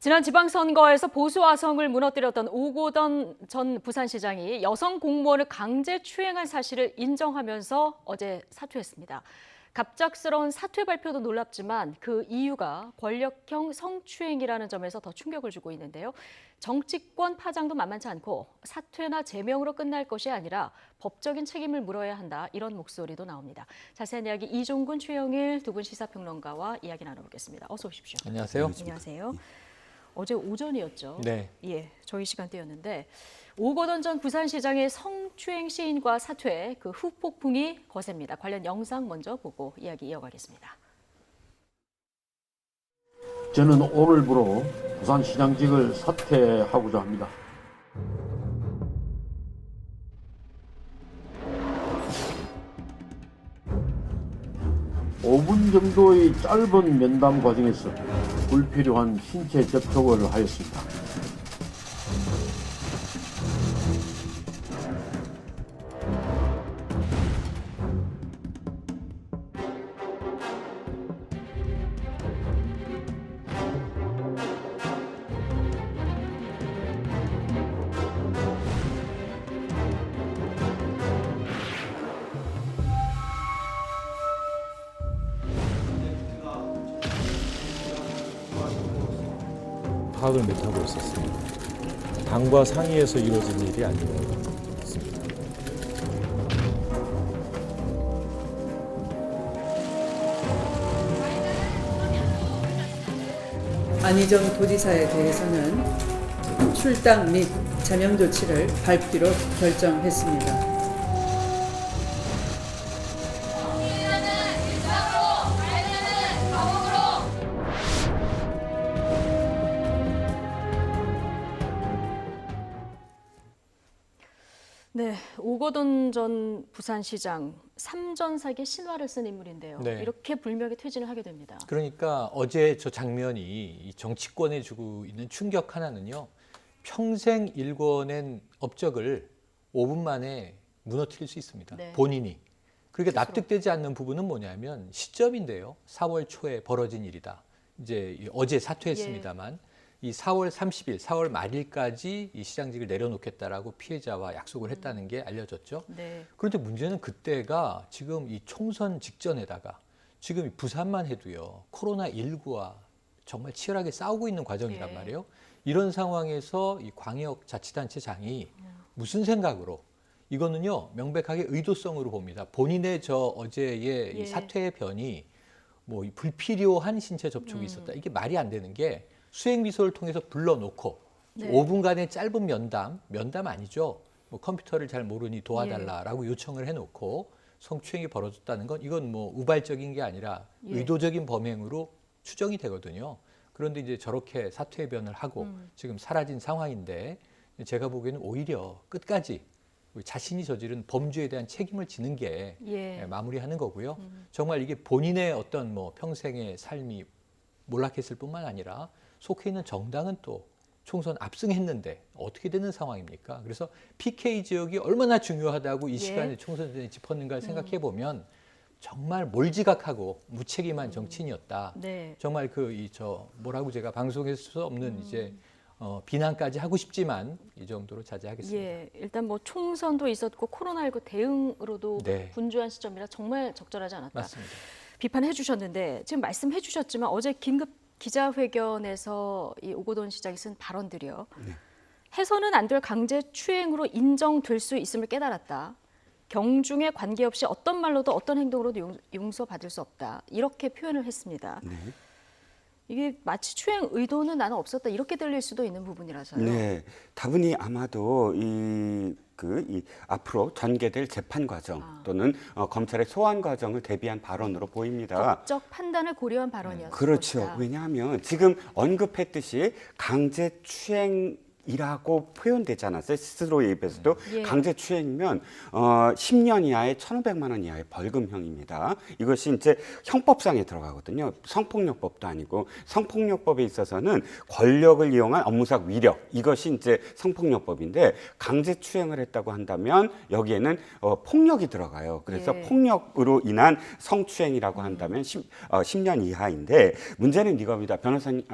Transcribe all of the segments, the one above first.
지난 지방선거에서 보수 화성을 무너뜨렸던 오고돈 전 부산시장이 여성 공무원을 강제 추행한 사실을 인정하면서 어제 사퇴했습니다. 갑작스러운 사퇴 발표도 놀랍지만 그 이유가 권력형 성추행이라는 점에서 더 충격을 주고 있는데요. 정치권 파장도 만만치 않고 사퇴나 제명으로 끝날 것이 아니라 법적인 책임을 물어야 한다. 이런 목소리도 나옵니다. 자세한 이야기 이종근, 최영일 두 분 시사평론가와 이야기 나눠보겠습니다. 어서 오십시오. 안녕하세요. 안녕하세요. 어제 오전이었죠. 네. 예, 저희 시간대였는데 오거돈 전 부산시장의 성추행 시인과 사퇴, 그 후폭풍이 거셉니다. 관련 영상 먼저 보고 이야기 이어가겠습니다. 저는 오늘부로 부산시장직을 사퇴하고자 합니다. (5분) 정도의 짧은 면담 과정에서 불필요한 신체 접촉을 하였습니다. 파악을 못하고 있었습니다. 당과 상의해서 이루어진 일이 아니었습니다. 안희정 도지사에 대해서는 출당 및 자명 조치를 밟기로 결정했습니다. 네, 오거돈 전 부산시장 3전 사기의 신화를 쓴 인물인데요. 네. 이렇게 불명예 퇴진을 하게 됩니다. 그러니까 어제 저 장면이 이 정치권에 주고 있는 충격 하나는요. 평생 일궈낸 업적을 5분 만에 무너뜨릴 수 있습니다. 네. 본인이. 그러니까 스스로. 납득되지 않는 부분은 뭐냐면 시점인데요. 4월 초에 벌어진 일이다. 이제 어제 사퇴했습니다만 이 4월 30일, 4월 말일까지 이 시장직을 내려놓겠다라고 피해자와 약속을 했다는 게 알려졌죠. 네. 그런데 문제는 그때가 지금 이 총선 직전에다가 지금 이 부산만 해도요. 코로나19와 정말 치열하게 싸우고 있는 과정이란 예. 말이에요. 이런 상황에서 이 광역자치단체장이 무슨 생각으로 이거는요. 명백하게 의도성으로 봅니다. 본인의 저 어제의 이 예. 사퇴의 변이 뭐 이 불필요한 신체 접촉이 있었다. 이게 말이 안 되는 게 수행비서를 통해서 불러놓고 네. 5분간의 짧은 면담 아니죠. 뭐 컴퓨터를 잘 모르니 도와달라라고 요청을 해놓고 성추행이 벌어졌다는 건 이건 뭐 우발적인 게 아니라 예. 의도적인 범행으로 추정이 되거든요. 그런데 이제 저렇게 사퇴변을 하고 지금 사라진 상황인데 제가 보기에는 오히려 끝까지 자신이 저지른 범죄에 대한 책임을 지는 게 예. 마무리하는 거고요. 정말 이게 본인의 어떤 뭐 평생의 삶이 몰락했을 뿐만 아니라 속해 있는 정당은 또 총선 압승했는데 어떻게 되는 상황입니까? 그래서 PK 지역이 얼마나 중요하다고 이 시간에 총선에 짚었는가 생각해 보면 정말 몰지각하고 무책임한 정치인이었다. 네. 정말 뭐라고 제가 방송에서 수 없는 이제 비난까지 하고 싶지만 이 정도로 자제하겠습니다. 예, 일단 뭐 총선도 있었고 코로나19 대응으로도 네. 분주한 시점이라 정말 적절하지 않았다. 맞습니다. 비판해 주셨는데 지금 말씀해 주셨지만 어제 긴급 기자회견에서 이 오거돈 시장이 쓴 발언들이요. 해서는 안 될 강제 추행으로 인정될 수 있음을 깨달았다. 경중에 관계없이 어떤 말로도 어떤 행동으로도 용서받을 수 없다. 이렇게 표현을 했습니다. 이게 마치 추행 의도는 나는 없었다. 이렇게 들릴 수도 있는 부분이라서요. 네, 다분히 아마도 이 앞으로 전개될 재판 과정 또는 검찰의 소환 과정을 대비한 발언으로 보입니다. 법적 판단을 고려한 발언이었습니다. 그렇죠. 왜냐하면 지금 언급했듯이 강제추행이라고 표현되지 않았어요. 스스로의 입에서도 예. 강제추행이면 10년 이하의 1,500만 원 이하의 벌금형입니다. 이것이 이제 형법상에 들어가거든요. 성폭력법도 아니고 성폭력법에 있어서는 권력을 이용한 업무상 위력 이것이 이제 성폭력법인데 강제추행을 했다고 한다면 여기에는 폭력이 들어가요. 그래서 예. 폭력으로 인한 성추행이라고 한다면 10년 이하인데 문제는 이겁니다. 변호사님,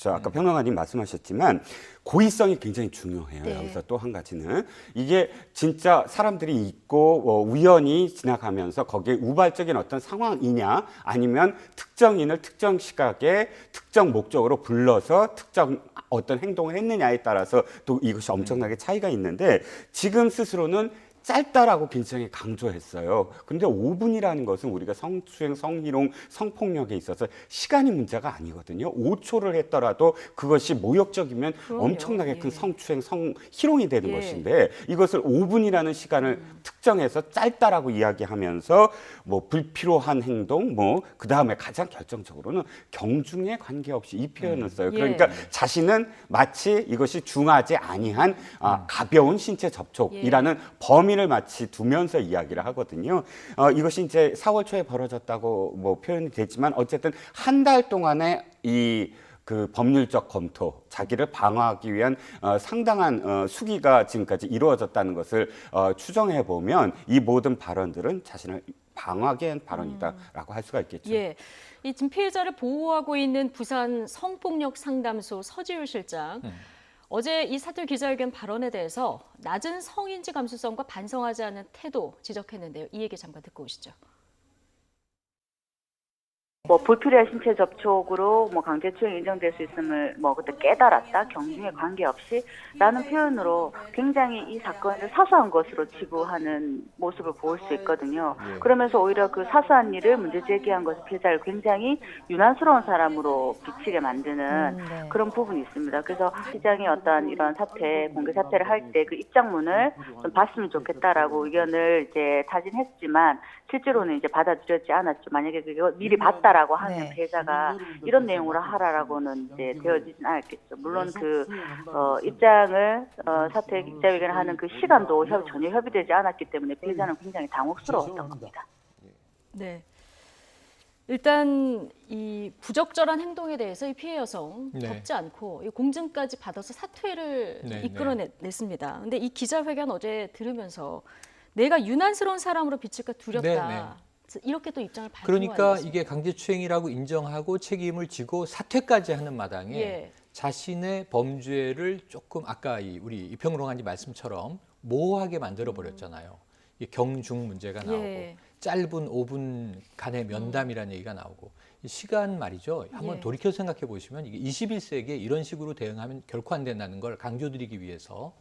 아까 평론가님 말씀하셨지만 고의성이 굉장히 중요해요. 네. 여기서 또 한 가지는 이게 진짜 사람들이 있고 우연히 지나가면서 거기에 우발적인 어떤 상황이냐 아니면 특정인을 특정 시각에 특정 목적으로 불러서 특정 어떤 행동을 했느냐에 따라서 또 이것이 엄청나게 차이가 있는데 지금 스스로는 짧다라고 굉장히 강조했어요. 근데 5분이라는 것은 우리가 성추행, 성희롱, 성폭력에 있어서 시간이 문제가 아니거든요. 5초를 했더라도 그것이 모욕적이면 그럼요. 엄청나게 예. 큰 성추행, 성희롱이 되는 예. 것인데 이것을 5분이라는 시간을 특정해서 짧다라고 이야기하면서 뭐 불필요한 행동, 뭐 그 다음에 가장 결정적으로는 경중에 관계없이 이 표현을 써요. 그러니까 예. 자신은 마치 이것이 중하지 아니한 가벼운 신체 접촉이라는 범위를 마치 두면서 이야기를 하거든요. 이것이 이제 4월 초에 벌어졌다고 뭐 표현이 되지만 어쨌든 한 달 동안의 그 법률적 검토, 자기를 방어하기 위한 상당한 수기가 지금까지 이루어졌다는 것을 추정해 보면 이 모든 발언들은 자신을 방어하기 위한 발언이다라고 할 수가 있겠죠. 예. 이 지금 피해자를 보호하고 있는 부산 성폭력 상담소 서지율 실장. 어제 이 사퇴 기자회견 발언에 대해서 낮은 성인지 감수성과 반성하지 않은 태도 지적했는데요. 이 얘기 잠깐 듣고 오시죠. 뭐 불필요한 신체 접촉으로 뭐 강제추행 인정될 수 있음을 뭐 그때 깨달았다, 경중에 관계없이 라는 표현으로 굉장히 이 사건을 사소한 것으로 치부하는 모습을 볼 수 있거든요. 그러면서 오히려 그 사소한 일을 문제 제기한 것을 피해자를 굉장히 유난스러운 사람으로 비치게 만드는 그런 부분이 있습니다. 그래서 시장이 어떤 이런 사퇴, 공개 사퇴를 할 때 그 입장문을 좀 봤으면 좋겠다라고 의견을 이제 타진했지만 실제로는 이제 받아들였지 않았죠. 만약에 그게 미리 봤다라고 하면 피해자가 이런 내용으로 하라라고는 이제 되어지진 않았겠죠. 물론 그 입장을 사퇴 기자회견을 하는 그 시간도 전혀 협의되지 않았기 때문에 피해자는 굉장히 당혹스러웠던 겁니다. 네. 일단 이 부적절한 행동에 대해서 이 피해 여성 네. 덮지 않고 이 공증까지 받아서 사퇴를 네, 이끌어냈습니다. 근데 이 기자회견 어제 들으면서 내가 유난스러운 사람으로 비칠까 두렵다. 네, 이렇게 또 입장을 밝힌 거 그러니까 아니겠습니까? 이게 강제추행이라고 인정하고 책임을 지고 사퇴까지 하는 마당에 예. 자신의 범죄를 조금 아까 우리 이평론가님 말씀처럼 모호하게 만들어 버렸잖아요. 이 경중 문제가 나오고 예. 짧은 5분 간의 면담이라는 얘기가 나오고 이 시간 말이죠. 한번 예. 돌이켜 생각해 보시면 이게 21세기에 이런 식으로 대응하면 결코 안 된다는 걸 강조드리기 위해서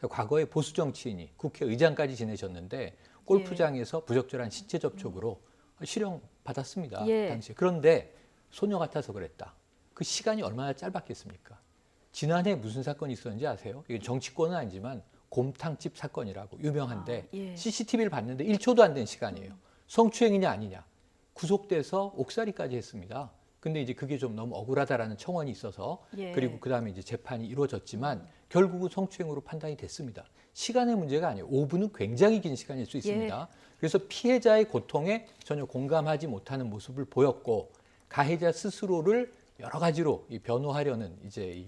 과거에 보수 정치인이 국회의장까지 지내셨는데 골프장에서 부적절한 신체 접촉으로 실형 받았습니다. 예. 당시에. 그런데 소녀 같아서 그랬다. 그 시간이 얼마나 짧았겠습니까? 지난해 무슨 사건이 있었는지 아세요? 이게 정치권은 아니지만 곰탕집 사건이라고 유명한데 예. CCTV를 봤는데 1초도 안 된 시간이에요. 성추행이냐 아니냐. 구속돼서 옥살이까지 했습니다. 근데 이제 그게 좀 너무 억울하다라는 청원이 있어서 예. 그리고 그다음에 이제 재판이 이루어졌지만 결국은 성추행으로 판단이 됐습니다. 시간의 문제가 아니에요. 5분은 굉장히 긴 시간일 수 있습니다. 그래서 피해자의 고통에 전혀 공감하지 못하는 모습을 보였고 가해자 스스로를 여러 가지로 변호하려는 이제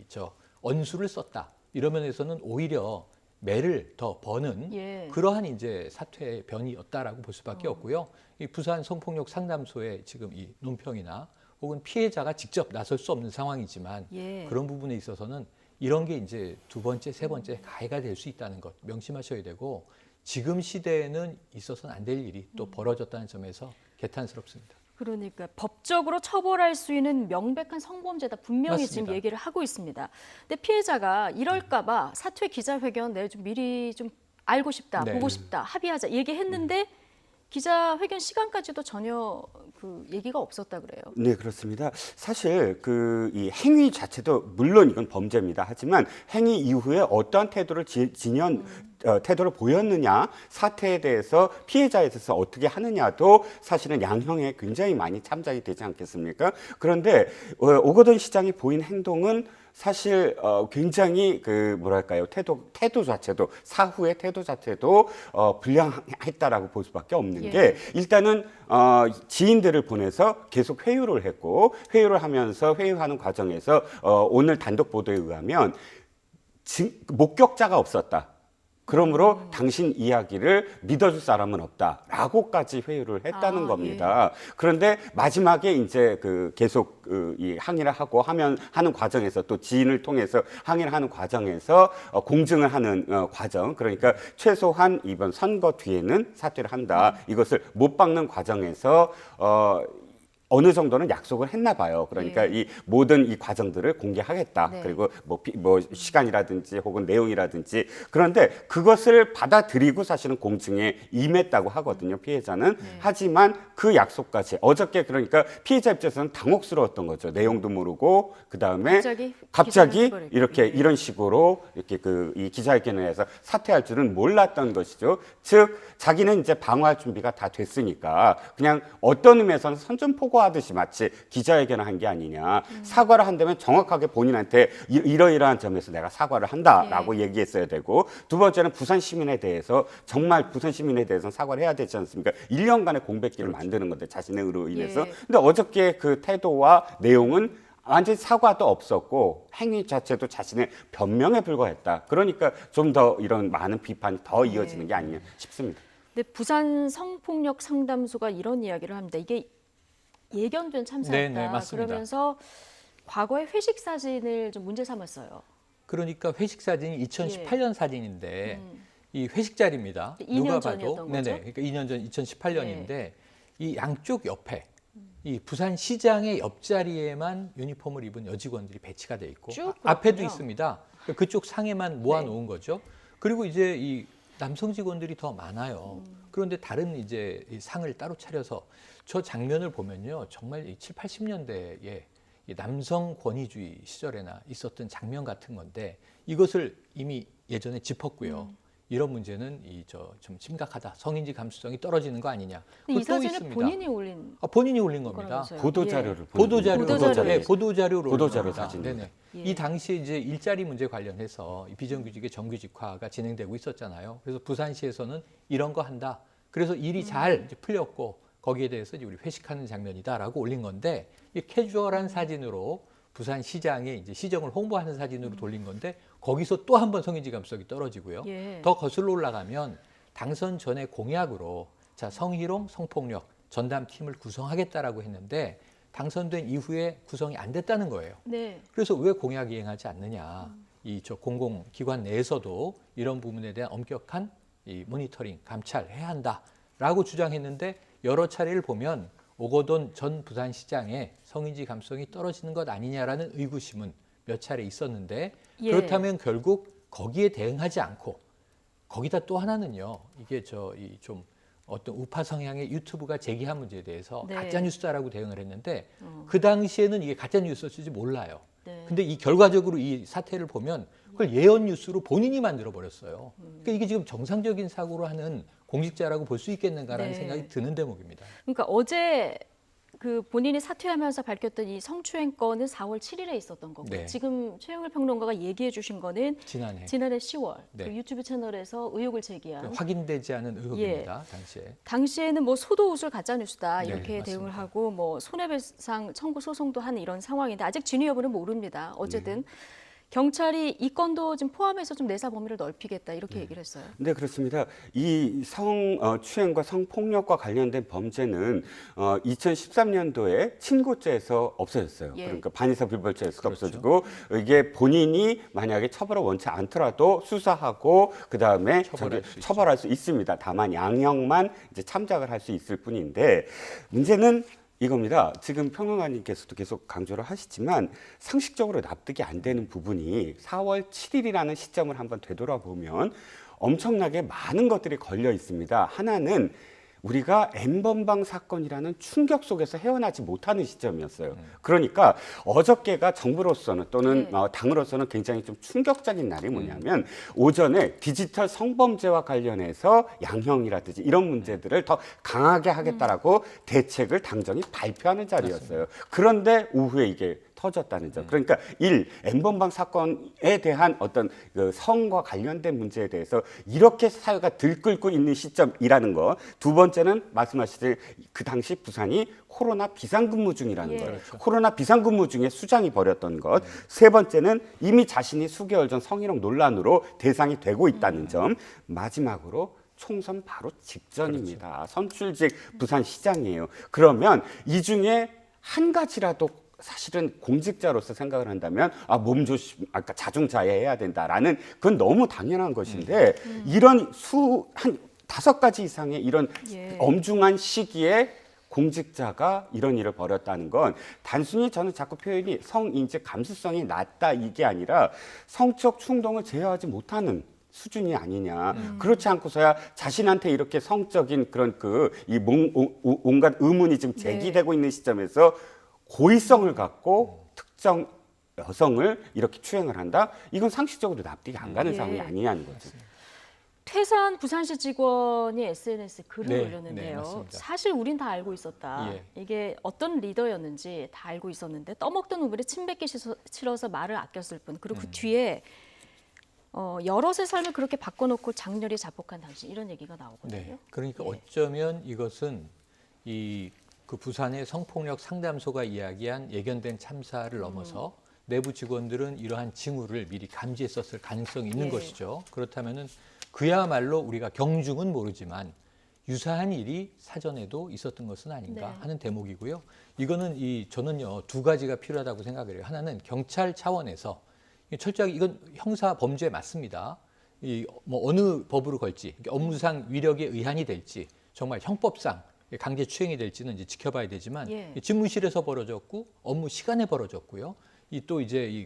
언수를 썼다. 이런 면에서는 오히려 매를 더 버는 예. 그러한 이제 사퇴의 변이었다라고 볼 수밖에 없고요. 이 부산 성폭력 상담소의 지금 이 논평이나 혹은 피해자가 직접 나설 수 없는 상황이지만 예. 그런 부분에 있어서는 이런 게 이제 두 번째, 세 번째 가해가 될 수 있다는 것 명심하셔야 되고 지금 시대에는 있어서는 안 될 일이 또 벌어졌다는 점에서 개탄스럽습니다. 그러니까 법적으로 처벌할 수 있는 명백한 성범죄다 분명히 맞습니다. 지금 얘기를 하고 있습니다. 근데 피해자가 이럴까봐 사퇴 기자회견 내가 좀 미리 좀 알고 싶다, 네. 보고 싶다, 합의하자 얘기했는데 기자회견 시간까지도 전혀 그 얘기가 없었다 그래요. 네, 그렇습니다. 사실 이 행위 자체도 물론 이건 범죄입니다. 하지만 행위 이후에 어떠한 태도를 태도를 보였느냐, 사태에 대해서 피해자에 대해서 어떻게 하느냐도 사실은 양형에 굉장히 많이 참작이 되지 않겠습니까? 그런데 오거돈 시장이 보인 행동은 사실 굉장히 태도 자체도 사후의 태도 자체도 불량했다라고 볼 수밖에 없는 예. 게 일단은 지인들을 보내서 계속 회유를 했고 회유를 하면서 회유하는 과정에서 오늘 단독 보도에 의하면 목격자가 없었다. 그러므로 당신 이야기를 믿어줄 사람은 없다라고까지 회유를 했다는 아, 겁니다. 그런데 마지막에 이제 그 계속 이 항의를 하고 하는 과정에서 또 지인을 통해서 항의를 하는 과정에서 공증을 하는 과정, 그러니까 최소한 이번 선거 뒤에는 사퇴를 한다. 이것을 못 박는 과정에서 어느 정도는 약속을 했나 봐요. 그러니까 이 모든 이 과정들을 공개하겠다. 네. 그리고 뭐 시간이라든지 혹은 내용이라든지. 그런데 그것을 받아들이고 사실은 공증에 임했다고 하거든요. 피해자는. 하지만 그 약속까지 어저께 그러니까 피해자 입장에서는 당혹스러웠던 거죠. 내용도 모르고 그다음에 갑자기 기자회견을 이렇게 네. 이런 식으로 이렇게 이 기자회견을 해서 사퇴할 줄은 몰랐던 것이죠. 즉 자기는 이제 방어할 준비가 다 됐으니까 그냥 어떤 의미에서는 선전포고하듯이 마치 기자회견을 한 게 아니냐. 사과를 한다면 정확하게 본인한테 이러이러한 점에서 내가 사과를 한다라고 얘기했어야 되고, 두 번째는 부산 시민에 대해서 정말 부산 시민에 대해서는 사과를 해야 되지 않습니까? 1년간의 공백기를 만드는 건데 자신의 의로 인해서. 근데 어저께 그 태도와 내용은 완전히 사과도 없었고 행위 자체도 자신의 변명에 불과했다. 그러니까 좀 더 이런 많은 비판이 더 이어지는 게 아니냐 싶습니다. 근데 부산 성폭력 상담소가 이런 이야기를 합니다. 이게 예견된 참사였다. 네, 맞습니다. 그러면서 과거의 회식 사진을 좀 문제 삼았어요. 그러니까 회식 사진이 2018년 사진인데 이 회식 자리입니다. 2년 누가 전이었던 봐도 거죠? 네네. 그러니까 2년 전 2018년인데 이 양쪽 옆에 이 부산 시장의 옆자리에만 유니폼을 입은 여직원들이 배치가 돼 있고 쭉 앞에도 그렇군요. 있습니다. 그쪽 상에만 모아놓은 거죠. 그리고 이제 이 남성 직원들이 더 많아요. 그런데 다른 이제 이 상을 따로 차려서 저 장면을 보면요, 정말 이 7, 80년대에 이 남성 권위주의 시절에나 있었던 장면 같은 건데 이것을 이미 예전에 짚었고요. 이런 문제는 좀 심각하다. 성인지 감수성이 떨어지는 거 아니냐. 근데 이 또 사진을 있습니다. 본인이 올린 본인이 올린 겁니다. 거라면서요. 보도 자료를 보도자료로 보도자료 올린 겁니다. 사진. 네네. 예. 이 당시에 이제 일자리 문제 관련해서 이 비정규직의 정규직화가 진행되고 있었잖아요. 그래서 부산시에서는 이런 거 한다. 그래서 일이 잘 이제 풀렸고 거기에 대해서 이제 우리 회식하는 장면이다라고 올린 건데 이 캐주얼한 사진으로 부산시장의 이제 시정을 홍보하는 사진으로 돌린 건데 거기서 또 한 번 성인지 감수성이 떨어지고요. 예. 더 거슬러 올라가면 당선 전에 공약으로 자 성희롱, 성폭력 전담팀을 구성하겠다라고 했는데 당선된 이후에 구성이 안 됐다는 거예요. 네. 그래서 왜 공약 이행하지 않느냐. 이 공공기관 내에서도 이런 부분에 대한 엄격한 이 모니터링, 감찰해야 한다라고 주장했는데 여러 차례를 보면 오거돈 전 부산시장의 성인지 감수성이 떨어지는 것 아니냐라는 의구심은 몇 차례 있었는데 예. 그렇다면 결국 거기에 대응하지 않고 거기다 또 하나는요. 이게 좀 어떤 우파 성향의 유튜브가 제기한 문제에 대해서 네. 가짜 뉴스다라고 대응을 했는데 그 당시에는 이게 가짜 뉴스였을지 몰라요. 네. 근데 이 결과적으로 이 사태를 보면 그걸 예언 뉴스로 본인이 만들어 버렸어요. 그러니까 이게 지금 정상적인 사고로 하는 공직자라고 볼 수 있겠는가라는 네. 생각이 드는 대목입니다. 그러니까 어제 그 본인이 사퇴하면서 밝혔던 이 성추행 건은 4월 7일에 있었던 거고 네. 지금 최영일 평론가가 얘기해 주신 거는 지난해 지난해 10월 네. 그 유튜브 채널에서 의혹을 제기한 확인되지 않은 의혹입니다. 당시에. 당시에는 뭐 소도웃을 가짜 뉴스다 네, 이렇게 맞습니다. 대응을 하고 뭐 손해배상 청구 소송도 한 이런 상황인데 아직 진위 여부는 모릅니다. 어쨌든 경찰이 이 건도 지금 포함해서 좀 내사 범위를 넓히겠다 이렇게 얘기를 했어요. 네, 그렇습니다. 이 성추행과 성폭력과 관련된 범죄는 2013년도에 친고죄에서 없어졌어요. 예. 그러니까 반의사 불벌죄에서 그렇죠. 없어지고 이게 본인이 만약에 처벌을 원치 않더라도 수사하고 그다음에 처벌할 수 있습니다. 다만 양형만 이제 참작을 할 수 있을 뿐인데 문제는 이겁니다. 지금 평론가님께서도 계속 강조를 하시지만 상식적으로 납득이 안 되는 부분이 4월 7일이라는 시점을 한번 되돌아보면 엄청나게 많은 것들이 걸려 있습니다. 하나는 우리가 N번방 사건이라는 충격 속에서 헤어나지 못하는 시점이었어요. 그러니까 어저께가 정부로서는 또는 당으로서는 굉장히 좀 충격적인 날이 뭐냐면 오전에 디지털 성범죄와 관련해서 양형이라든지 이런 문제들을 더 강하게 하겠다라고 대책을 당정이 발표하는 자리였어요. 그런데 오후에 이게 터졌다는 점. 그러니까 N번방 사건에 대한 어떤 그 성과 관련된 문제에 대해서 이렇게 사회가 들끓고 있는 시점이라는 거. 두 번째는 말씀하신 그 당시 부산이 코로나 비상근무 중이라는 것. 그렇죠. 코로나 비상근무 중에 수장이 벌였던 것. 세 번째는 이미 자신이 수개월 전 성희롱 논란으로 대상이 되고 있다는 점. 마지막으로 총선 바로 직전입니다. 그렇죠. 선출직 부산시장이에요. 그러면 이 중에 한 가지라도 사실은 공직자로서 생각을 한다면 몸 조심, 아까 자중자애해야 된다라는 그건 너무 당연한 것인데 이런 한 5가지 이상의 이런 엄중한 시기에 공직자가 이런 일을 벌였다는 건 단순히 저는 자꾸 표현이 성인지 감수성이 낮다 이게 아니라 성적 충동을 제어하지 못하는 수준이 아니냐. 그렇지 않고서야 자신한테 이렇게 성적인 그런 온갖 의문이 지금 제기되고 있는 시점에서 고의성을 갖고 특정 여성을 이렇게 추행을 한다? 이건 상식적으로 납득이 안 가는 상황이 아니냐는 거죠. 퇴사한 부산시 직원이 SNS에 글을 네, 올렸는데요. 네, 맞습니다. 사실 우린 다 알고 있었다. 예. 이게 어떤 리더였는지 다 알고 있었는데 떠먹던 우물에 침 뱉기 싫어서 말을 아꼈을 뿐. 그리고 그 뒤에 여럿의 삶을 그렇게 바꿔놓고 장렬히 자폭한 당신 이런 얘기가 나오거든요. 네. 그러니까 예. 어쩌면 이것은 그 부산의 성폭력 상담소가 이야기한 예견된 참사를 넘어서 내부 직원들은 이러한 징후를 미리 감지했었을 가능성이 있는 예. 것이죠. 그렇다면은 그야말로 우리가 경중은 모르지만 유사한 일이 사전에도 있었던 것은 아닌가 네. 하는 대목이고요. 이거는 저는요 2가지가 필요하다고 생각을 해요. 하나는 경찰 차원에서 철저하게 이건 형사 범죄에 맞습니다. 어느 법으로 걸지, 업무상 위력에 의한이 될지, 정말 형법상 강제 추행이 될지는 이제 지켜봐야 되지만 예. 집무실에서 벌어졌고 업무 시간에 벌어졌고요.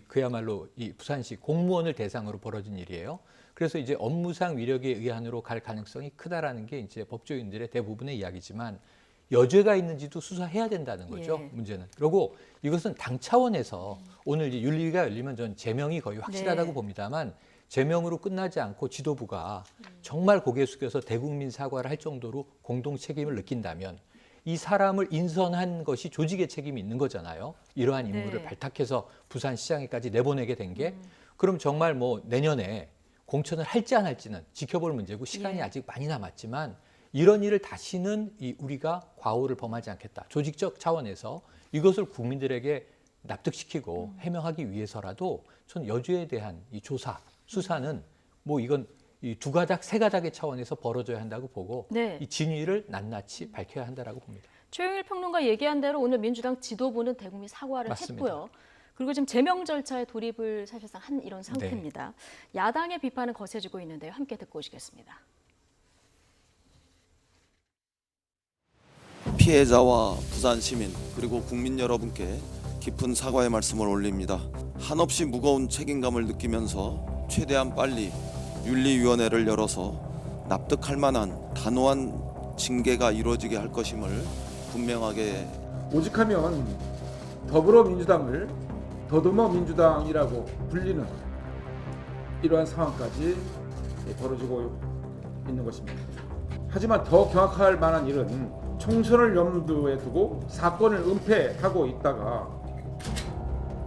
그야말로 이 부산시 공무원을 대상으로 벌어진 일이에요. 그래서 이제 업무상 위력에 의한으로 갈 가능성이 크다라는 게 이제 법조인들의 대부분의 이야기지만 여죄가 있는지도 수사해야 된다는 거죠. 예. 문제는. 그리고 이것은 당 차원에서 오늘 이제 윤리위가 열리면 전 제명이 거의 확실하다고 네. 봅니다만 제명으로 끝나지 않고 지도부가 정말 고개 숙여서 대국민 사과를 할 정도로 공동 책임을 느낀다면 이 사람을 인선한 것이 조직의 책임이 있는 거잖아요. 이러한 임무를 네. 발탁해서 부산시장에까지 내보내게 된 게 그럼 정말 내년에 공천을 할지 안 할지는 지켜볼 문제고 시간이 예. 아직 많이 남았지만 이런 일을 다시는 우리가 과오를 범하지 않겠다. 조직적 차원에서 이것을 국민들에게 납득시키고 해명하기 위해서라도 전 여죄에 대한 이 조사, 수사는 이건 이 2가닥, 3가닥의 차원에서 벌어져야 한다고 보고 네. 이 진위를 낱낱이 밝혀야 한다고 봅니다. 최영일 평론가 얘기한 대로 오늘 민주당 지도부는 대국민 사과를 맞습니다. 했고요. 그리고 지금 제명 절차에 돌입을 사실상 한 이런 상태입니다. 야당의 비판은 거세지고 있는데요. 함께 듣고 오시겠습니다. 피해자와 부산 시민 그리고 국민 여러분께 깊은 사과의 말씀을 올립니다. 한없이 무거운 책임감을 느끼면서 최대한 빨리 윤리위원회를 열어서 납득할 만한 단호한 징계가 이루어지게 할 것임을 분명하게 오직하면 더불어민주당을 더듬어 민주당이라고 불리는 이러한 상황까지 벌어지고 있는 것입니다. 하지만 더 경악할 만한 일은 총선을 염두에 두고 사건을 은폐하고 있다가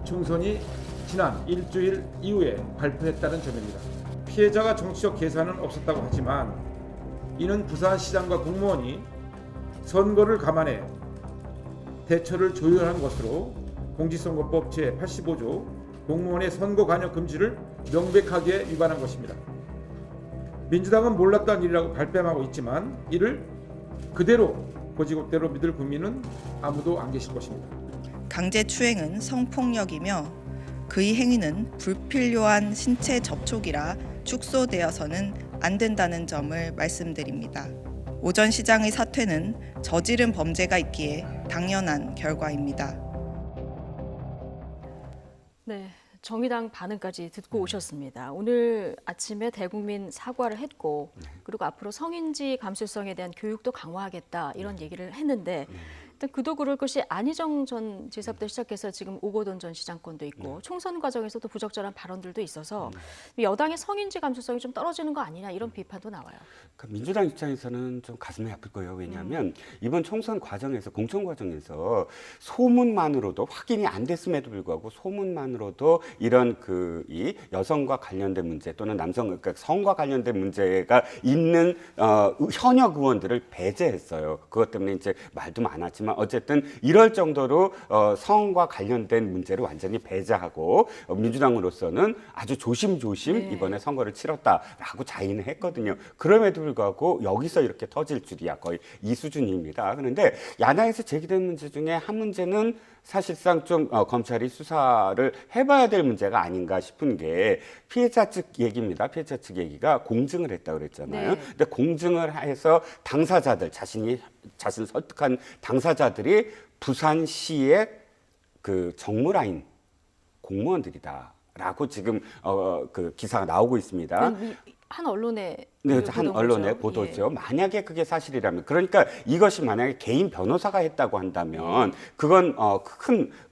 총선이 지난 일주일 이후에 발표했다는 점입니다. 피해자가 정치적 계산은 없었다고 하지만 이는 부산시장과 공무원이 선거를 감안해 대처를 조율한 것으로 공직선거법 제85조 공무원의 선거 관여 금지를 명백하게 위반한 것입니다. 민주당은 몰랐던 일이라고 발뺌하고 있지만 이를 그대로 고지고대로 믿을 국민은 아무도 안 계실 것입니다. 강제추행은 성폭력이며 그의 행위는 불필요한 신체 접촉이라 축소되어서는 안 된다는 점을 말씀드립니다. 오 전 시장의 사퇴는 저지른 범죄가 있기에 당연한 결과입니다. 네, 정의당 반응까지 듣고 오셨습니다. 오늘 아침에 대국민 사과를 했고 그리고 앞으로 성인지 감수성에 대한 교육도 강화하겠다 이런 얘기를 했는데 일단 그도 그럴 것이 안희정 전 지사부터 시작해서 지금 오거돈 전 시장권도 있고 총선 과정에서도 부적절한 발언들도 있어서 여당의 성인지 감수성이 좀 떨어지는 거 아니냐 이런 비판도 나와요. 그러니까 민주당 입장에서는 좀 가슴이 아플 거예요. 왜냐하면 이번 총선 과정에서 공천 과정에서 소문만으로도 확인이 안 됐음에도 불구하고 소문만으로도 이런 이 여성과 관련된 문제 또는 남성 그러니까 성과 관련된 문제가 있는 현역 의원들을 배제했어요. 그것 때문에 이제 말도 많았지만 어쨌든 이럴 정도로 성과 관련된 문제를 완전히 배제하고 민주당으로서는 아주 조심조심 이번에 선거를 치렀다라고 자인을 했거든요. 그럼에도 불구하고 여기서 이렇게 터질 줄이야 거의 이 수준입니다. 그런데 야당에서 제기된 문제 중에 한 문제는 사실상 좀 검찰이 수사를 해봐야 될 문제가 아닌가 싶은 게 피해자 측 얘기입니다. 피해자 측 얘기가 공증을 했다고 그랬잖아요. 근데 공증을 해서 당사자들 자신을 설득한 당사자들이 부산시의 그 정무라인 공무원들이다라고 지금 그 기사가 나오고 있습니다. 한 언론에 네, 한 언론의 보도죠. 만약에 그게 사실이라면, 그러니까 이것이 만약에 개인 변호사가 했다고 한다면 그건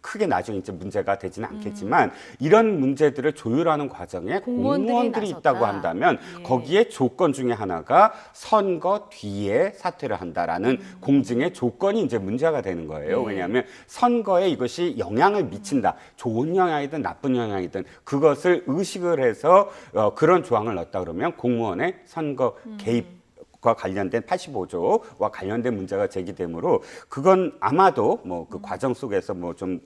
크게 나중에 이제 문제가 되지는 않겠지만 이런 문제들을 조율하는 과정에 공무원들이 있다고 한다면 거기에 조건 중에 하나가 선거 뒤에 사퇴를 한다라는 공증의 조건이 이제 문제가 되는 거예요. 왜냐하면 선거에 이것이 영향을 미친다. 좋은 영향이든 나쁜 영향이든 그것을 의식을 해서 그런 조항을 넣었다 그러면 공무원의 선거 개입과 관련된 85조와 관련된 문제가 제기되므로 그건 아마도 뭐 그 과정 속에서 뭐 좀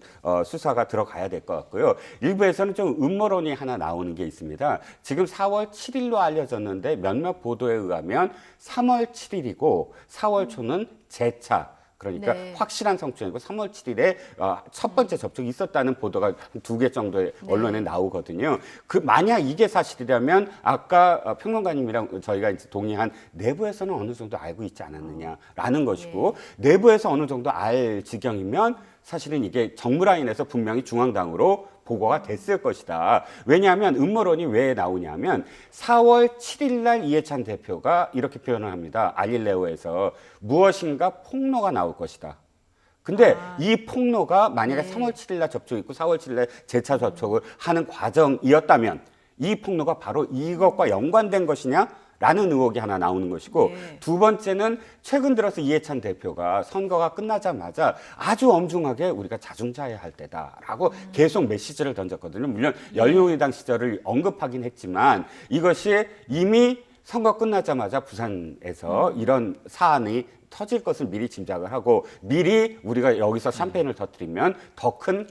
수사가 들어가야 될 것 같고요. 일부에서는 좀 음모론이 하나 나오는 게 있습니다. 지금 4월 7일로 알려졌는데 몇몇 보도에 의하면 3월 7일이고 4월 초는 재차 그러니까 확실한 성추행이고 3월 7일에 첫 번째 접촉이 있었다는 보도가 2개 정도의 언론에 나오거든요. 만약 이게 사실이라면 아까 평론가님이랑 저희가 이제 동의한 내부에서는 어느 정도 알고 있지 않았느냐라는 것이고 내부에서 어느 정도 알 지경이면 사실은 이게 정무라인에서 분명히 중앙당으로 보고가 됐을 것이다. 왜냐하면 음모론이 왜 나오냐면 4월 7일 날 이해찬 대표가 이렇게 표현을 합니다. 알릴레오에서 무엇인가 폭로가 나올 것이다. 근데 이 폭로가 만약에 3월 7일 날 접촉이 있고 4월 7일 날 재차 접촉을 하는 과정이었다면 이 폭로가 바로 이것과 연관된 것이냐? 라는 의혹이 하나 나오는 것이고 두 번째는 최근 들어서 이해찬 대표가 선거가 끝나자마자 아주 엄중하게 우리가 자중자애할 할 때다라고 계속 메시지를 던졌거든요. 물론 열린우리당 시절을 언급하긴 했지만 이것이 이미 선거 끝나자마자 부산에서 이런 사안이 터질 것을 미리 짐작을 하고 미리 우리가 여기서 샴페인을 터뜨리면 더 큰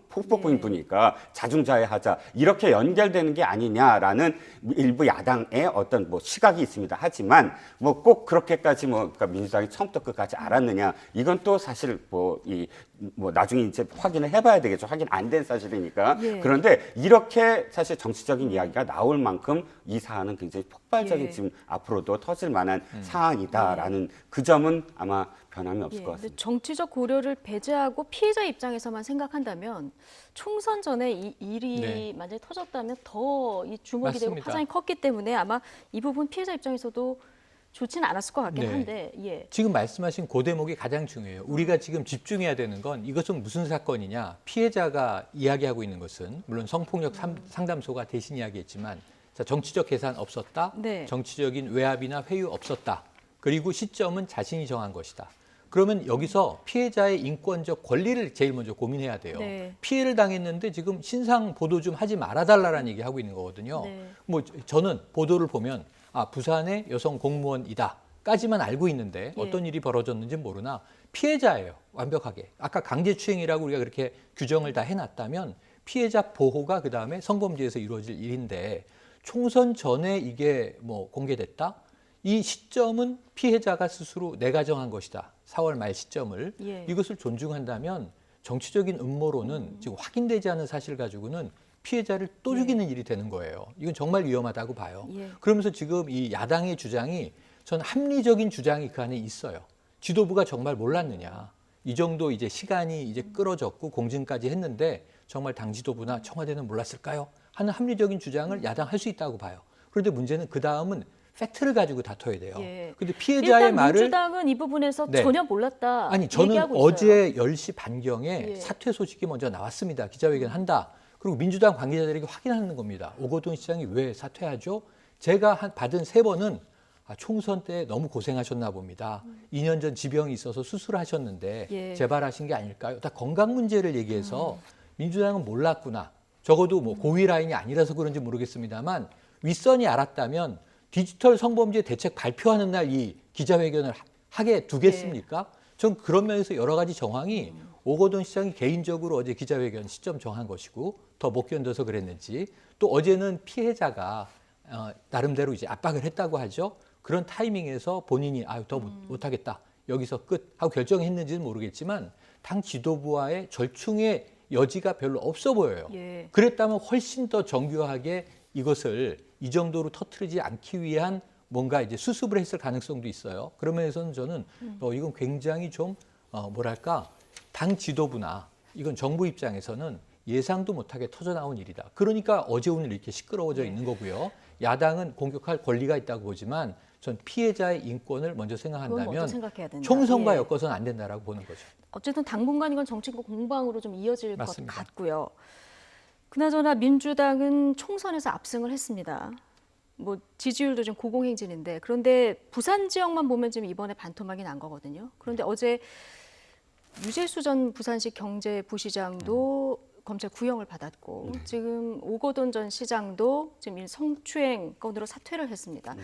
폭풍이 부니까 자중자애하자 이렇게 연결되는 게 아니냐라는 일부 야당의 어떤 뭐 시각이 있습니다. 하지만 뭐 꼭 그렇게까지 그러니까 민주당이 처음부터 끝까지 알았느냐 이건 또 사실 뭐 나중에 이제 확인을 해봐야 되겠죠. 확인 안 된 사실이니까. 그런데 이렇게 사실 정치적인 이야기가 나올 만큼 이 사안은 굉장히 폭발적인 지금 앞으로도 터질 만한 사안이다라는 그 점은 아마 변함이 없을 것 같습니다. 정치적 고려를 배제하고 피해자 입장에서만 생각한다면 총선 전에 이 일이 만약에 터졌다면 더 이 주목이 되고 파장이 컸기 때문에 아마 이 부분 피해자 입장에서도 좋지는 않았을 것 같긴 한데 지금 말씀하신 그 대목이 가장 중요해요. 우리가 지금 집중해야 되는 건 이것은 무슨 사건이냐. 피해자가 이야기하고 있는 것은 물론 성폭력 상담소가 대신 이야기했지만 자, 정치적 계산 없었다. 정치적인 외압이나 회유 없었다. 그리고 시점은 자신이 정한 것이다. 그러면 여기서 피해자의 인권적 권리를 제일 먼저 고민해야 돼요. 피해를 당했는데 지금 신상 보도 좀 하지 말아달라는 얘기하고 있는 거거든요. 뭐 저는 보도를 보면 부산의 여성 공무원이다까지만 알고 있는데 어떤 일이 벌어졌는지 모르나 피해자예요. 완벽하게. 아까 강제추행이라고 우리가 그렇게 규정을 다 해놨다면 피해자 보호가 그다음에 성범죄에서 이루어질 일인데 총선 전에 이게 뭐 공개됐다? 이 시점은 피해자가 스스로 내가 정한 것이다. 4월 말 시점을. 이것을 존중한다면 정치적인 음모론은 지금 확인되지 않은 사실 가지고는 피해자를 또 죽이는 일이 되는 거예요. 이건 정말 위험하다고 봐요. 그러면서 지금 이 야당의 주장이 전 합리적인 주장이 그 안에 있어요. 지도부가 정말 몰랐느냐. 이 정도 이제 시간이 이제 끌어졌고 공증까지 했는데 정말 당 지도부나 청와대는 몰랐을까요? 하는 합리적인 주장을 야당 할 수 있다고 봐요. 그런데 문제는 그 다음은 팩트를 가지고 다퉈야 돼요. 예. 근데 피해자의 일단 말을 민주당은 이 부분에서 네. 전혀 몰랐다 아니 저는 얘기하고 있어요. 어제 10시 반경에 예. 사퇴 소식이 먼저 나왔습니다. 기자회견 한다. 그리고 민주당 관계자들에게 확인하는 겁니다. 오거돈 시장이 왜 사퇴하죠? 제가 받은 3번은 총선 때 너무 고생하셨나 봅니다. 2년 전 지병이 있어서 수술하셨는데 예. 재발하신 게 아닐까요? 다 건강 문제를 얘기해서 민주당은 몰랐구나. 적어도 뭐 고위 라인이 아니라서 그런지 모르겠습니다만 윗선이 알았다면 디지털 성범죄 대책 발표하는 날 이 기자회견을 하게 두겠습니까? 전 그런 면에서 여러 가지 정황이 오거돈 시장이 개인적으로 어제 기자회견 시점 정한 것이고 더 못 견뎌서 그랬는지 또 어제는 피해자가 나름대로 이제 압박을 했다고 하죠. 그런 타이밍에서 본인이 더 못하겠다. 여기서 끝 하고 결정했는지는 모르겠지만 당 지도부와의 절충의 여지가 별로 없어 보여요. 예. 그랬다면 훨씬 더 정교하게 이것을 이 정도로 터뜨리지 않기 위한 뭔가 이제 수습을 했을 가능성도 있어요. 그런 면에서는 저는 이건 굉장히 좀 뭐랄까 당 지도부나 이건 정부 입장에서는 예상도 못하게 터져나온 일이다. 그러니까 어제 오늘 이렇게 시끄러워져 있는 거고요. 야당은 공격할 권리가 있다고 보지만 전 피해자의 인권을 먼저 그건 먼저 생각한다면 생각해야 된다. 총선과 예. 엮어서는 안 된다라고 보는 거죠. 어쨌든 당분간 이건 정치권 공방으로 좀 이어질 맞습니다. 것 같고요. 그나저나 민주당은 총선에서 압승을 했습니다. 뭐 지지율도 좀 고공행진인데 그런데 부산 지역만 보면 지금 이번에 반토막이 난 거거든요. 그런데 어제 유재수 전 부산시 경제부시장도 검찰 구형을 받았고 지금 오거돈 전 시장도 지금 이 성추행 건으로 사퇴를 했습니다.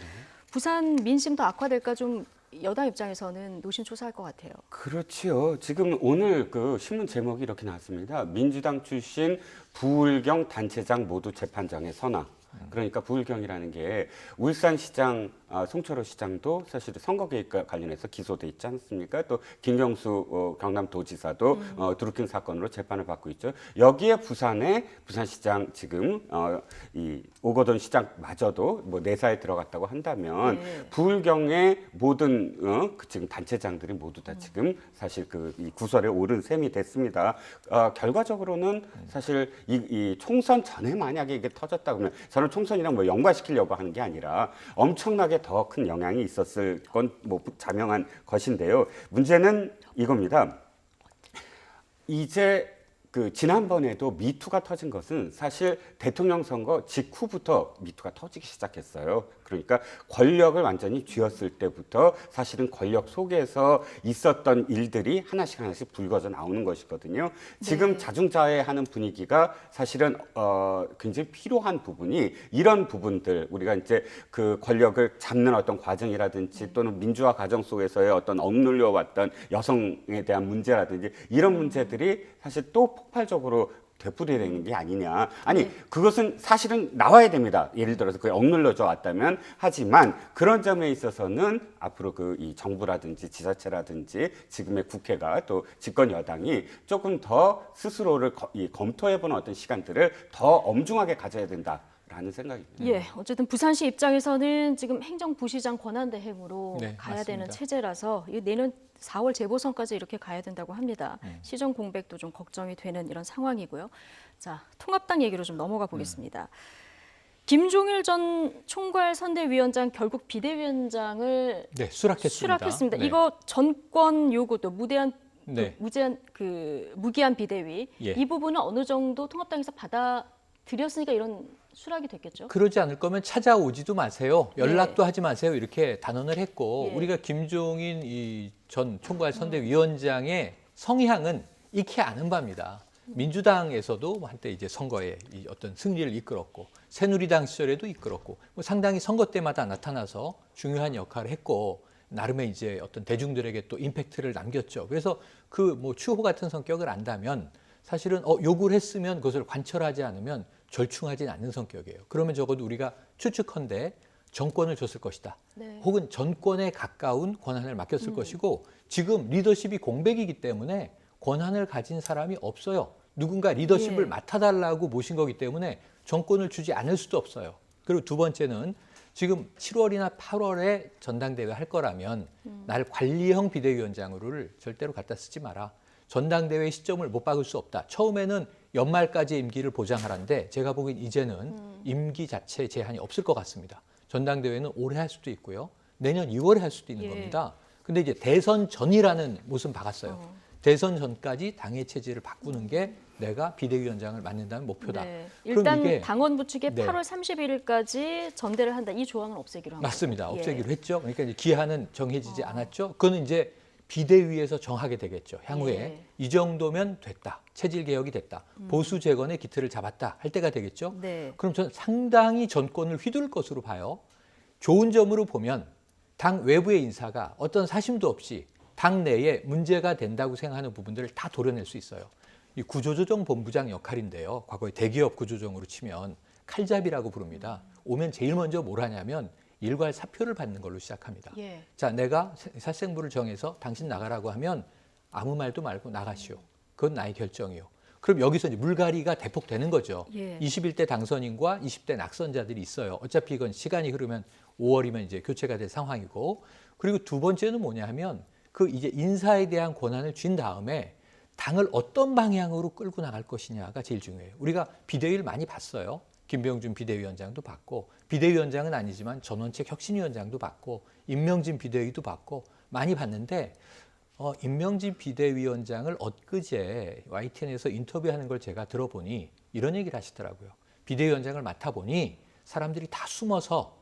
부산 민심 더 악화될까 좀 여당 입장에서는 노심초사할 것 같아요. 그렇지요. 지금 오늘 그 신문 제목이 이렇게 나왔습니다. 민주당 출신 부울경 단체장 모두 재판장에 서나. 그러니까 부울경이라는 게 울산시장, 송철호 시장도 사실 선거 개입과 관련해서 기소돼 있지 않습니까? 또 김경수 경남도지사도 드루킹 사건으로 재판을 받고 있죠. 여기에 부산시장 지금 이 오거돈 시장마저도 뭐 내사에 들어갔다고 한다면 네. 부울경의 모든 지금 단체장들이 모두 다 지금 사실 이 구설에 오른 셈이 됐습니다. 결과적으로는 사실 이 총선 전에 만약에 이게 터졌다 그러면 저는 총선이랑 뭐 연관시키려고 하는 게 아니라 엄청나게 더 큰 영향이 있었을 건 뭐 자명한 것인데요. 문제는 이겁니다. 이제 지난번에도 미투가 터진 것은 사실 대통령 선거 직후부터 미투가 터지기 시작했어요. 그러니까 권력을 완전히 쥐었을 때부터 사실은 권력 속에서 있었던 일들이 하나씩 불거져 나오는 것이거든요. 지금 네. 자중자애하는 분위기가 사실은 굉장히 필요한 부분이 이런 부분들 우리가 이제 그 권력을 잡는 어떤 과정이라든지 또는 민주화 과정 속에서의 어떤 억눌려 왔던 여성에 대한 문제라든지 이런 문제들이 사실 또 폭발적으로 되풀이되는 게 아니냐. 아니 네. 그것은 사실은 나와야 됩니다. 예를 들어서 그게 억눌러져 왔다면 하지만 그런 점에 있어서는 앞으로 이 정부라든지 지자체라든지 지금의 국회가 또 집권 여당이 조금 더 스스로를 검토해보는 어떤 시간들을 더 엄중하게 가져야 된다라는 생각입니다. 예, 어쨌든 부산시 입장에서는 지금 행정부시장 권한대행으로 네, 가야 맞습니다. 되는 체제라서 이 내년 4월 재보선까지 이렇게 가야 된다고 합니다. 시정 공백도 좀 걱정이 되는 이런 상황이고요. 자, 통합당 얘기로 좀 넘어가 보겠습니다. 김종일 전 총괄 선대위원장 결국 비대위원장을 네, 수락했습니다. 네. 이거 전권 요구도 무기한 네. 무기한 비대위 예. 이 부분은 어느 정도 통합당에서 받아들였으니까 이런 수락이 됐겠죠. 그러지 않을 거면 찾아오지도 마세요. 연락도 하지 마세요. 이렇게 단언을 했고 예. 우리가 김종인 이 전 총괄 선대위원장의 성향은 익히 아는 바입니다. 민주당에서도 한때 이제 선거에 이 어떤 승리를 이끌었고 새누리당 시절에도 이끌었고 뭐 상당히 선거 때마다 나타나서 중요한 역할을 했고 나름의 이제 어떤 대중들에게 또 임팩트를 남겼죠. 그래서 뭐 추호 같은 성격을 안다면 사실은 요구를 했으면 그것을 관철하지 않으면 절충하진 않는 성격이에요. 그러면 적어도 우리가 추측컨대 정권을 줬을 것이다. 네. 혹은 정권에 가까운 권한을 맡겼을 것이고 지금 리더십이 공백이기 때문에 권한을 가진 사람이 없어요. 누군가 리더십을 예. 맡아달라고 모신 거기 때문에 정권을 주지 않을 수도 없어요. 그리고 두 번째는 지금 7월이나 8월에 전당대회 할 거라면 날 관리형 비대위원장으로를 절대로 갖다 쓰지 마라. 전당대회 시점을 못 박을 수 없다. 처음에는 연말까지 임기를 보장하라는데 제가 보기엔 이제는 임기 자체 제한이 없을 것 같습니다. 전당대회는 올해 할 수도 있고요. 내년 2월에 할 수도 있는 예. 겁니다. 근데 이제 대선 전이라는 못은 박았어요. 대선 전까지 당의 체제를 바꾸는 게 내가 비대위원장을 맡는다는 목표다. 네. 그럼 일단 이게 당원부 측에 네. 8월 31일까지 전대를 한다. 이 조항은 없애기로 한 맞습니다. 거죠. 없애기로 했죠. 그러니까 이제 기한은 정해지지 않았죠. 그거는 이제 비대위에서 정하게 되겠죠. 향후에 예. 이 정도면 됐다. 체질 개혁이 됐다. 보수 재건의 기틀을 잡았다 할 때가 되겠죠. 네. 그럼 저는 상당히 정권을 휘둘 것으로 봐요. 좋은 점으로 보면 당 외부의 인사가 어떤 사심도 없이 당 내에 문제가 된다고 생각하는 부분들을 다 도려낼 수 있어요. 이 구조조정 본부장 역할인데요. 과거에 대기업 구조조정으로 치면 칼잡이라고 부릅니다. 오면 제일 먼저 뭘 하냐면 일괄 사표를 받는 걸로 시작합니다. 예. 자, 내가 살생부를 정해서 당신 나가라고 하면 아무 말도 말고 나가시오. 그건 나의 결정이요. 그럼 여기서 이제 물갈이가 대폭 되는 거죠. 예. 21대 당선인과 20대 낙선자들이 있어요. 어차피 이건 시간이 흐르면 5월이면 이제 교체가 될 상황이고, 그리고 두 번째는 뭐냐 하면 그 이제 인사에 대한 권한을 쥔 다음에 당을 어떤 방향으로 끌고 나갈 것이냐가 제일 중요해요. 우리가 비대위를 많이 봤어요. 김병준 비대위원장도 봤고, 비대위원장은 아니지만 전원책 혁신위원장도 봤고, 임명진 비대위도 봤고 많이 봤는데 임명진 비대위원장을 엊그제 YTN에서 인터뷰하는 걸 제가 들어보니 이런 얘기를 하시더라고요. 비대위원장을 맡아보니 사람들이 다 숨어서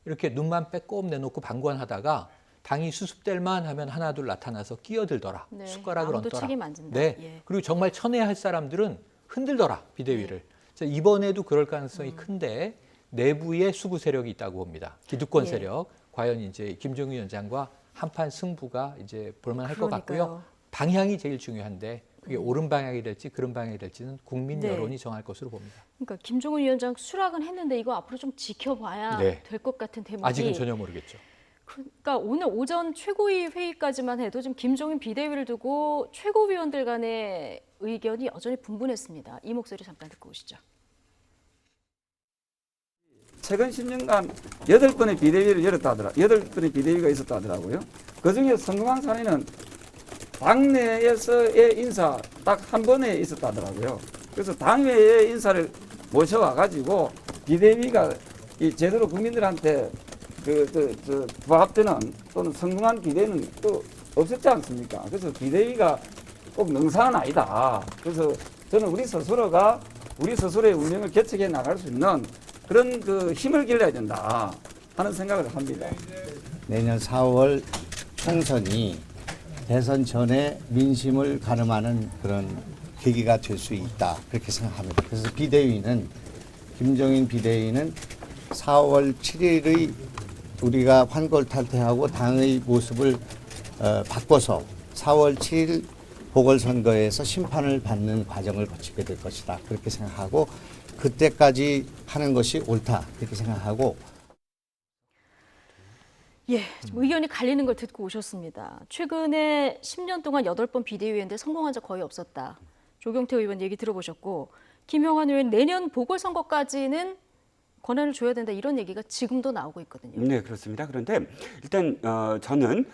이렇게 눈만 빼꼼 내놓고 방관하다가 당이 수습될만 하면 하나둘 나타나서 끼어들더라. 네. 숟가락을 아무도 얹더라. 책임 안 진다. 네. 예. 그리고 정말 천외할 사람들은 흔들더라. 비대위를. 자, 이번에도 그럴 가능성이 큰데 내부에 수구 세력이 있다고 봅니다. 기득권 예. 세력. 과연 이제 김종인 위원장과 한판 승부가 이제 볼만할 것 같고요. 그러니까요. 방향이 제일 중요한데 그게 옳은 방향이 될지 그른 방향이 될지는 국민 네. 여론이 정할 것으로 봅니다. 그러니까 김종인 위원장 수락은 했는데 이거 앞으로 좀 지켜봐야 네. 될 것 같은 대목이. 아직은 전혀 모르겠죠. 그러니까 오늘 오전 최고위 회의까지만 해도 지금 김종인 비대위를 두고 최고위원들 간의 의견이 여전히 분분했습니다. 이 목소리 잠깐 듣고 오시죠. 최근 10년간 8번의 비대위를 열었다 하더라. 8번의 비대위가 있었다 하더라고요. 그중에 성공한 사례는 당내에서의 인사 딱 한 번에 있었다 하더라고요. 그래서 당외의 인사를 모셔와 가지고 비대위가 이 제대로 국민들한테 부합되는 또는 성공한 비대위는 또 없었지 않습니까? 그래서 비대위가 꼭 능사는 아니다. 그래서 저는 우리 스스로의 운영을 개척해 나갈 수 있는 그런 그 힘을 길러야 된다 하는 생각을 합니다. 내년 4월 총선이 대선 전에 민심을 가늠하는 그런 계기가 될 수 있다 그렇게 생각합니다. 그래서 김종인 비대위는 4월 7일의 우리가 환골탈퇴하고 당의 모습을 바꿔서 4월 7일 보궐선거에서 심판을 받는 과정을 거치게 될 것이다 그렇게 생각하고 그때까지 하는 것이 옳다 그렇게 생각하고. 예, 좀 의견이 갈리는 걸 듣고 오셨습니다. 최근에 10년 동안 8번 비대위원데 성공한 적 거의 없었다. 조경태 의원 얘기 들어보셨고, 김영환 의원 내년 보궐선거까지는 권한을 줘야 된다 이런 얘기가 지금도 나오고 있거든요. 네, 그렇습니다. 그런데 일단 저는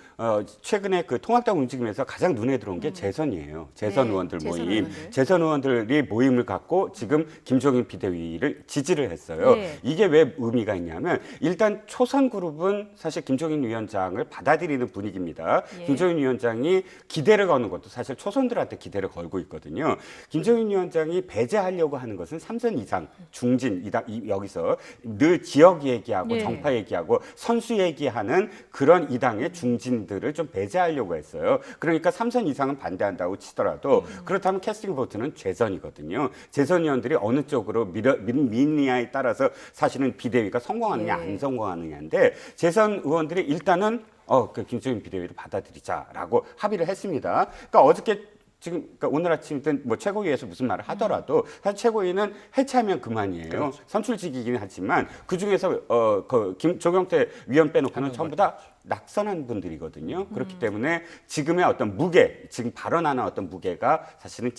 최근에 그 통합당 움직임에서 가장 눈에 들어온 게 재선이에요. 재선 네, 의원들 재선 모임. 의원들. 재선 의원들이 모임을 갖고 지금 김종인 비대위를 지지를 했어요. 네. 이게 왜 의미가 있냐면 일단 초선 그룹은 사실 김종인 위원장을 받아들이는 분위기입니다. 예. 김종인 위원장이 기대를 거는 것도 사실 초선들한테 기대를 걸고 있거든요. 김종인 위원장이 배제하려고 하는 것은 3선 이상 중진 여기서 늘 지역 얘기하고 네. 정파 얘기하고 선수 얘기하는 그런 이 당의 중진들을 좀 배제하려고 했어요. 그러니까 3선 이상은 반대한다고 치더라도 그렇다면 캐스팅 보트는 재선이거든요. 재선 의원들이 어느 쪽으로 미느냐에 따라서 사실은 비대위가 성공하느냐 네. 안 성공하느냐인데 재선 의원들이 일단은 그 김종인 비대위를 받아들이자라고 합의를 했습니다. 그러니까 어저께 지금 그러니까 오늘 아침이든 뭐 최고위에서 무슨 말을 하더라도 사실 최고위는 해체하면 그만이에요. 그렇죠. 선출직이긴 하지만 그 중에서 조경태 위원 빼놓고는 전부 다 낙선한 분들이거든요. 그렇기 때문에 지금의 어떤 무게, 지금 발언하는 어떤 무게가 사실은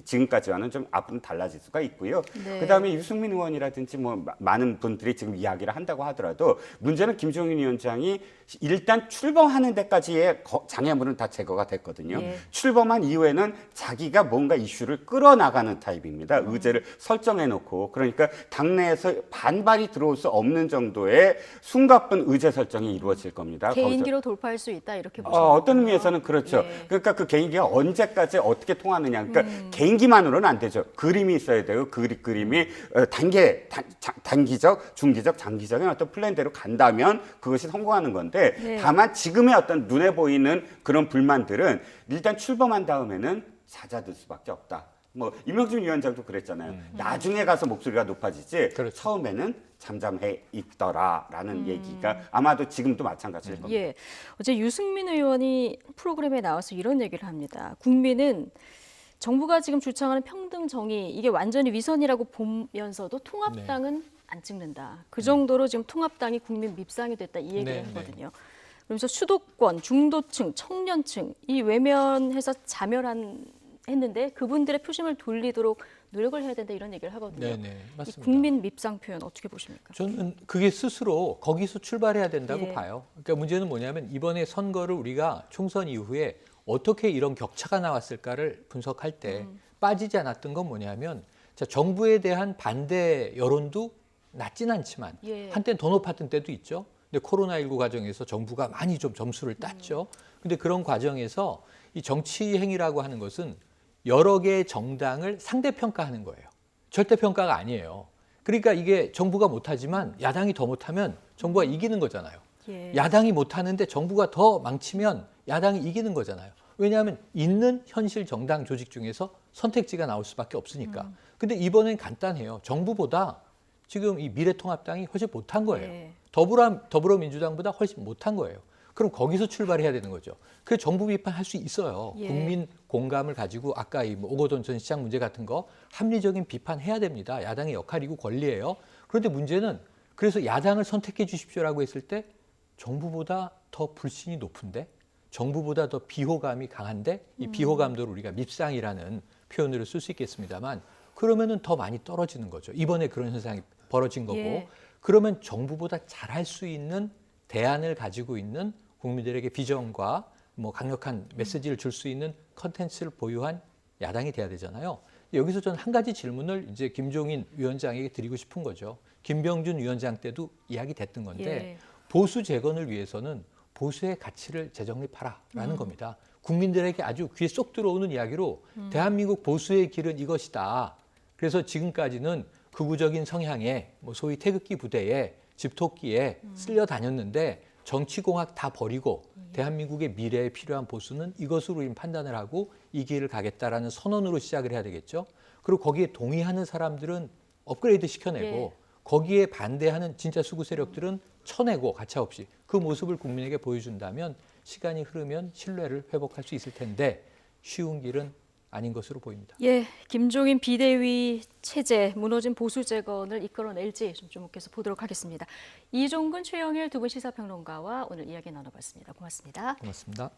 지금까지와는 좀 앞으로 달라질 수가 있고요. 네. 그다음에 유승민 의원이라든지 뭐 많은 분들이 지금 이야기를 한다고 하더라도 문제는 김종인 위원장이 일단 출범하는 데까지의 장애물은 다 제거가 됐거든요. 예. 출범한 이후에는 자기가 뭔가 이슈를 끌어나가는 타입입니다. 의제를 설정해놓고 그러니까 당내에서 반발이 들어올 수 없는 정도의 숨가쁜 의제 설정이 이루어질 겁니다. 개인기로 돌파할 수 있다 이렇게 보시는 어떤 의미에서는 그렇죠. 네. 그러니까 그 개인기가 언제까지 어떻게 통하느냐. 그러니까 개인기만으로는 안 되죠. 그림이 있어야 되고 그림이 단기적, 중기적, 장기적인 어떤 플랜대로 간다면 그것이 성공하는 건데 네. 다만 지금의 어떤 눈에 보이는 그런 불만들은 일단 출범한 다음에는 잦아들 수밖에 없다. 뭐 임명준 위원장도 그랬잖아요. 나중에 가서 목소리가 높아지지 그렇죠. 처음에는 잠잠해 있더라라는 얘기가 아마도 지금도 마찬가지일 겁니다. 예. 어제 유승민 의원이 프로그램에 나와서 이런 얘기를 합니다. 국민은 정부가 지금 주창하는 평등 정의 이게 완전히 위선이라고 보면서도 통합당은 안 찍는다. 그 정도로 지금 통합당이 국민 밉상이 됐다 이 얘기를 하거든요. 그러면서 수도권, 중도층, 청년층 이 외면해서 했는데 그분들의 표심을 돌리도록 노력을 해야 된다 이런 얘기를 하거든요. 네네, 맞습니다. 이 국민 밉상 표현 어떻게 보십니까? 저는 그게 스스로 거기서 출발해야 된다고 예. 봐요. 그러니까 문제는 뭐냐면 이번에 선거를 우리가 총선 이후에 어떻게 이런 격차가 나왔을까를 분석할 때 빠지지 않았던 건 뭐냐면 자, 정부에 대한 반대 여론도 낮진 않지만 예. 한때는 더 높았던 때도 있죠. 근데 코로나19 과정에서 정부가 많이 좀 점수를 땄죠. 근데 그런 과정에서 이 정치 행위라고 하는 것은 여러 개의 정당을 상대평가하는 거예요. 절대평가가 아니에요. 그러니까 이게 정부가 못하지만 야당이 더 못하면 정부가 이기는 거잖아요. 예. 야당이 못하는데 정부가 더 망치면 야당이 이기는 거잖아요. 왜냐하면 있는 현실 정당 조직 중에서 선택지가 나올 수밖에 없으니까. 근데 이번엔 간단해요. 정부보다 지금 이 미래통합당이 훨씬 못한 거예요. 예. 더불어민주당보다 훨씬 못한 거예요. 그럼 거기서 출발해야 되는 거죠. 그래서 정부 비판할 수 있어요. 예. 국민 공감을 가지고 아까 이 오거돈 전 시장 문제 같은 거 합리적인 비판해야 됩니다. 야당의 역할이고 권리예요. 그런데 문제는 그래서 야당을 선택해 주십시오라고 했을 때 정부보다 더 불신이 높은데 정부보다 더 비호감이 강한데 이 비호감도를 우리가 밉상이라는 표현으로 쓸 수 있겠습니다만 그러면은 더 많이 떨어지는 거죠. 이번에 그런 현상이 벌어진 거고 예. 그러면 정부보다 잘할 수 있는 대안을 가지고 있는 국민들에게 비전과 뭐 강력한 메시지를 줄 수 있는 컨텐츠를 보유한 야당이 돼야 되잖아요. 여기서 저는 한 가지 질문을 이제 김종인 위원장에게 드리고 싶은 거죠. 김병준 위원장 때도 이야기됐던 건데 예. 보수 재건을 위해서는 보수의 가치를 재정립하라라는 겁니다. 국민들에게 아주 귀에 쏙 들어오는 이야기로 대한민국 보수의 길은 이것이다. 그래서 지금까지는 극우적인 성향의 뭐 소위 태극기 부대에 집토끼에 쓸려 다녔는데 정치공학 다 버리고 대한민국의 미래에 필요한 보수는 이것으로 판단을 하고 이 길을 가겠다라는 선언으로 시작을 해야 되겠죠. 그리고 거기에 동의하는 사람들은 업그레이드 시켜내고 예. 거기에 반대하는 진짜 수구 세력들은 쳐내고 가차없이 그 모습을 국민에게 보여준다면 시간이 흐르면 신뢰를 회복할 수 있을 텐데 쉬운 길은 아닌 것으로 보입니다. 예, 김종인 비대위 체제 무너진 보수 재건을 이끌어낼지 좀 주목해서 보도록 하겠습니다. 이종근, 최영일 두 분 시사평론가와 오늘 이야기 나눠봤습니다. 고맙습니다. 고맙습니다.